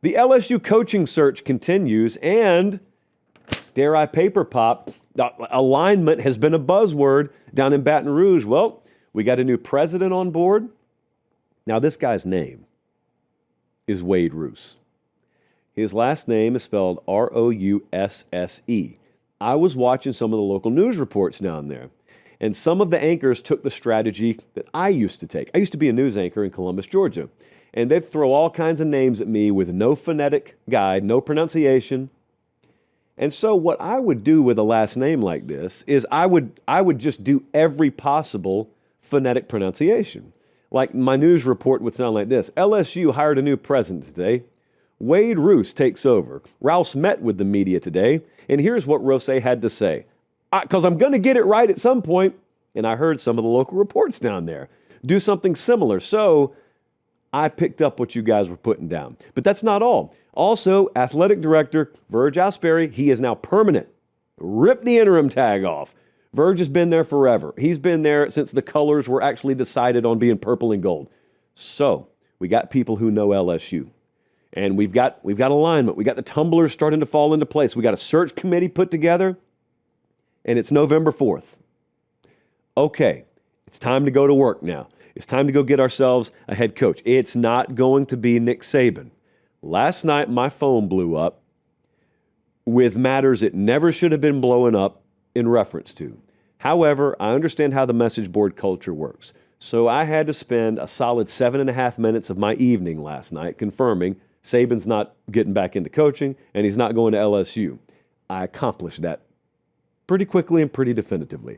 The LSU coaching search continues, and dare I paper pop, alignment has been a buzzword down in Baton Rouge. Well, we got a new president on board. Now, this guy's name is Wade Rouse. His last name is spelled Rousse. I was watching some of the local news reports down there, and some of the anchors took the strategy that I used to take. I used to be a news anchor in Columbus, Georgia, and they'd throw all kinds of names at me with no phonetic guide, no pronunciation. And so what I would do with a last name like this is I would just do every possible phonetic pronunciation. Like my news report would sound like this: LSU hired a new president today. Wade Rouse takes over. Rouse met with the media today, and here's what Rouse had to say. Because I'm going to get it right at some point, and I heard some of the local reports down there do something similar. So I picked up what you guys were putting down. But that's not all. Also, athletic director Verge Asbury, he is now permanent. Rip the interim tag off. Verge has been there forever. He's been there since the colors were actually decided on being purple and gold. So we got people who know LSU. And we've got alignment. We got the tumblers starting to fall into place. We got a search committee put together, and it's November 4th. Okay, it's time to go to work now. It's time to go get ourselves a head coach. It's not going to be Nick Saban. Last night, my phone blew up with matters it never should have been blowing up in reference to. However, I understand how the message board culture works. So I had to spend a solid 7.5 minutes of my evening last night confirming Saban's not getting back into coaching and he's not going to LSU. I accomplished that pretty quickly and pretty definitively.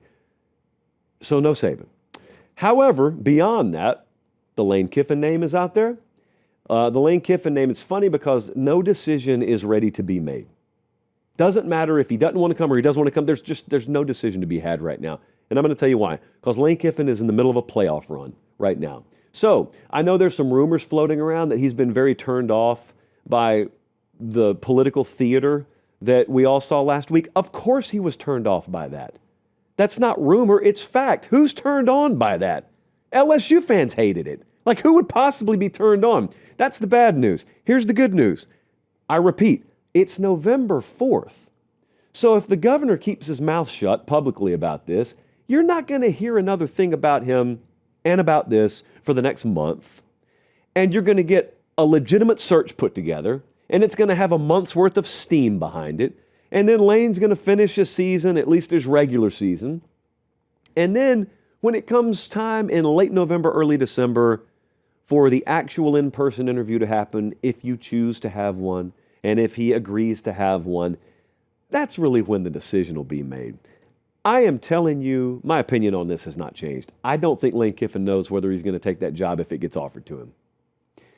So no Saban. However, beyond that, the Lane Kiffin name is out there. The Lane Kiffin name is funny because no decision is ready to be made. Doesn't matter if he doesn't want to come or he doesn't want to come. There's no decision to be had right now. And I'm going to tell you why. Because Lane Kiffin is in the middle of a playoff run right now. So I know there's some rumors floating around that he's been very turned off by the political theater that we all saw last week. Of course he was turned off by that. That's not rumor, it's fact. Who's turned on by that? LSU fans hated it. Like, who would possibly be turned on? That's the bad news. Here's the good news. I repeat, it's November 4th. So if the governor keeps his mouth shut publicly about this, you're not going to hear another thing about him and about this for the next month. And you're going to get a legitimate search put together, and it's going to have a month's worth of steam behind it. And then Lane's going to finish his season, at least his regular season. And then when it comes time in late November, early December, for the actual in-person interview to happen, if you choose to have one, and if he agrees to have one, that's really when the decision will be made. I am telling you, my opinion on this has not changed. I don't think Lane Kiffin knows whether he's going to take that job if it gets offered to him.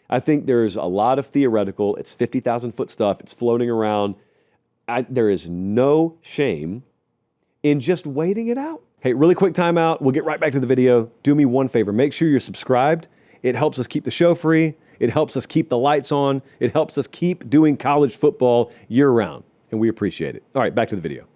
I think there's a lot of theoretical, it's 50,000-foot stuff, it's floating around. There is no shame in just waiting it out. Hey, really quick timeout. We'll get right back to the video. Do me one favor. Make sure you're subscribed. It helps us keep the show free. It helps us keep the lights on. It helps us keep doing college football year-round, and we appreciate it. All right, back to the video.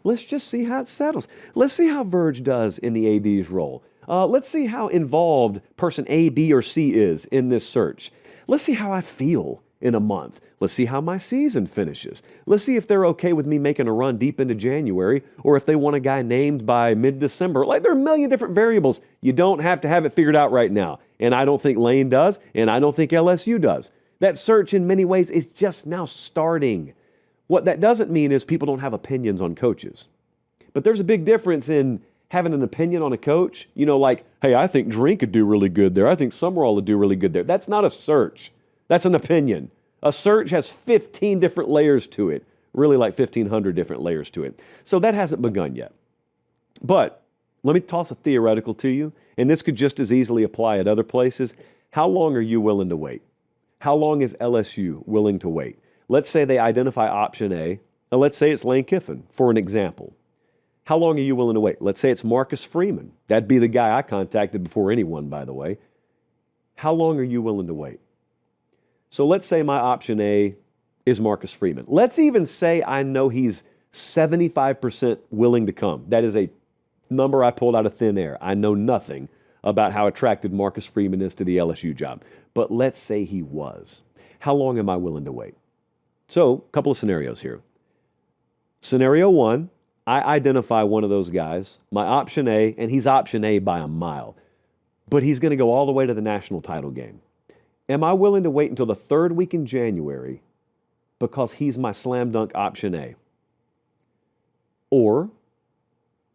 Let's just see how it settles. Let's see how Verge does in the AD's role. Let's see how involved person A, B, or C is in this search. Let's see how I feel in a month. Let's see how my season finishes. Let's see if they're okay with me making a run deep into January, or if they want a guy named by mid-December. Like, there are a million different variables. You don't have to have it figured out right now. And I don't think Lane does, and I don't think LSU does. That search, in many ways, is just now starting. What that doesn't mean is people don't have opinions on coaches. But there's a big difference in having an opinion on a coach. You know, like, hey, I think Drink could do really good there. I think Summerall would do really good there. That's not a search. That's an opinion. A search has 15 different layers to it, really like 1,500 different layers to it. So that hasn't begun yet. But let me toss a theoretical to you, and this could just as easily apply at other places. How long are you willing to wait? How long is LSU willing to wait? Let's say they identify option A, and let's say it's Lane Kiffin, for an example. How long are you willing to wait? Let's say it's Marcus Freeman. That'd be the guy I contacted before anyone, by the way. How long are you willing to wait? So let's say my option A is Marcus Freeman. Let's even say I know he's 75% willing to come. That is a number I pulled out of thin air. I know nothing about how attracted Marcus Freeman is to the LSU job. But let's say he was. How long am I willing to wait? So, a couple of scenarios here. Scenario one, I identify one of those guys, my option A, and he's option A by a mile, but he's going to go all the way to the national title game. Am I willing to wait until the third week in January because he's my slam dunk option A? Or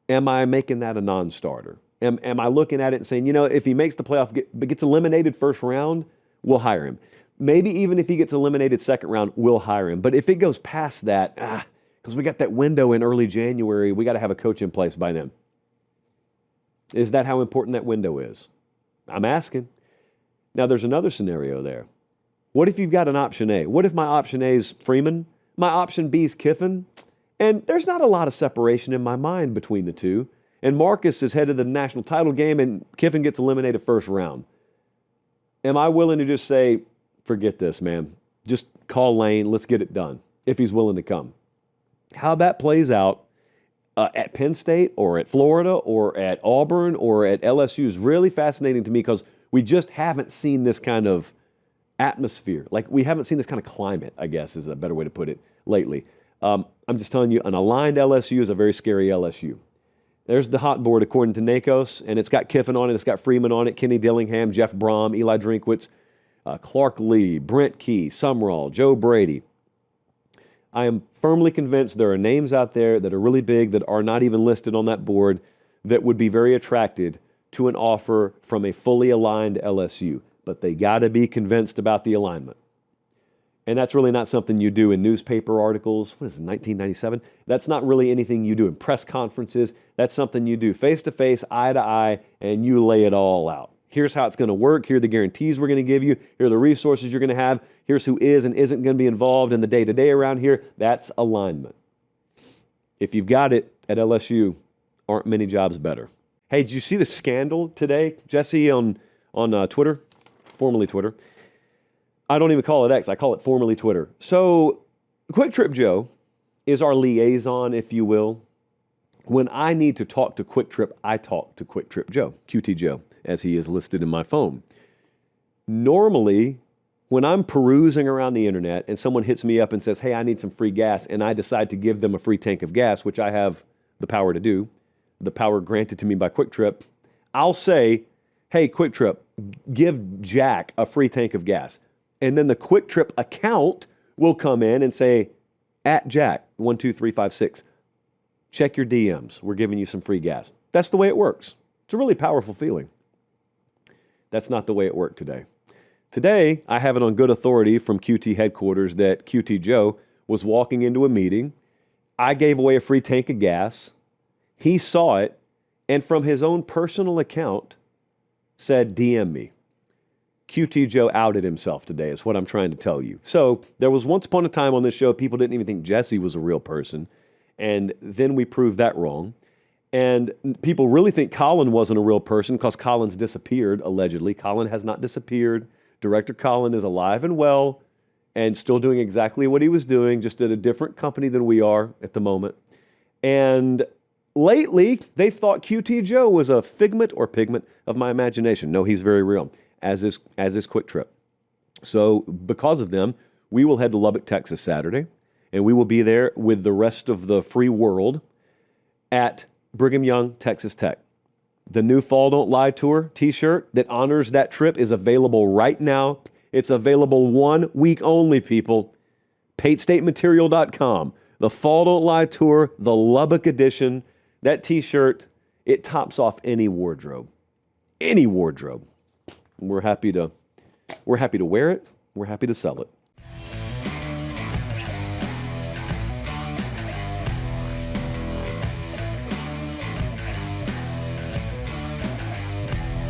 am I making that a non-starter? Am I looking at it and saying, if he makes the playoff but gets eliminated first round, we'll hire him. Maybe even if he gets eliminated second round, we'll hire him. But if it goes past that, because we got that window in early January, we got to have a coach in place by then. Is that how important that window is? I'm asking. Now, there's another scenario there. What if you've got an option A? What if my option A is Freeman, my option B is Kiffin, and there's not a lot of separation in my mind between the two, and Marcus is headed to the national title game and Kiffin gets eliminated first round? Am I willing to just say, forget this, man. Just call Lane, let's get it done, if he's willing to come? How that plays out at Penn State or at Florida or at Auburn or at LSU is really fascinating to me because we just haven't seen this kind of atmosphere. Like, we haven't seen this kind of climate, I guess is a better way to put it, lately. I'm just telling you, an aligned LSU is a very scary LSU. There's the hot board according to NACOS, and it's got Kiffin on it, it's got Freeman on it, Kenny Dillingham, Jeff Brom, Eli Drinkwitz, Clark Lee, Brent Key, Sumrall, Joe Brady. I am firmly convinced there are names out there that are really big that are not even listed on that board that would be very attracted to an offer from a fully aligned LSU. But they got to be convinced about the alignment. And that's really not something you do in newspaper articles. What is it, 1997? That's not really anything you do in press conferences. That's something you do face-to-face, eye-to-eye, and you lay it all out. Here's how it's going to work. Here are the guarantees we're going to give you. Here are the resources you're going to have. Here's who is and isn't going to be involved in the day-to-day around here. That's alignment. If you've got it at LSU, aren't many jobs better. Hey, did you see the scandal today, Jesse, on Twitter? Formerly Twitter. I don't even call it X. I call it formerly Twitter. So Quick Trip Joe is our liaison, if you will. When I need to talk to Quick Trip, I talk to Quick Trip Joe, QT Joe, as he is listed in my phone. Normally, when I'm perusing around the internet and someone hits me up and says, hey, I need some free gas, and I decide to give them a free tank of gas, which I have the power to do, the power granted to me by Quick Trip, I'll say, hey, Quick Trip, give Jack a free tank of gas. And then the Quick Trip account will come in and say, at Jack, 12356, check your DMs. We're giving you some free gas. That's the way it works. It's a really powerful feeling. That's not the way it worked today. Today, I have it on good authority from QT headquarters that QT Joe was walking into a meeting. I gave away a free tank of gas. He saw it, and from his own personal account, said, DM me. QT Joe outed himself today is what I'm trying to tell you. So there was once upon a time on this show, people didn't even think Jesse was a real person. And then we proved that wrong. And people really think Colin wasn't a real person because Colin's disappeared, allegedly. Colin has not disappeared. Director Colin is alive and well and still doing exactly what he was doing, just at a different company than we are at the moment. And lately, they thought QT Joe was a figment or pigment of my imagination. No, he's very real, as is Quick Trip. So because of them, we will head to Lubbock, Texas Saturday, and we will be there with the rest of the free world at Brigham Young, Texas Tech. The new Fall Don't Lie Tour t-shirt that honors that trip is available right now. It's available 1 week only, people. PateStateMaterial.com. The Fall Don't Lie Tour, the Lubbock edition. That t-shirt, it tops off any wardrobe. Any wardrobe. We're happy to wear it. We're happy to sell it.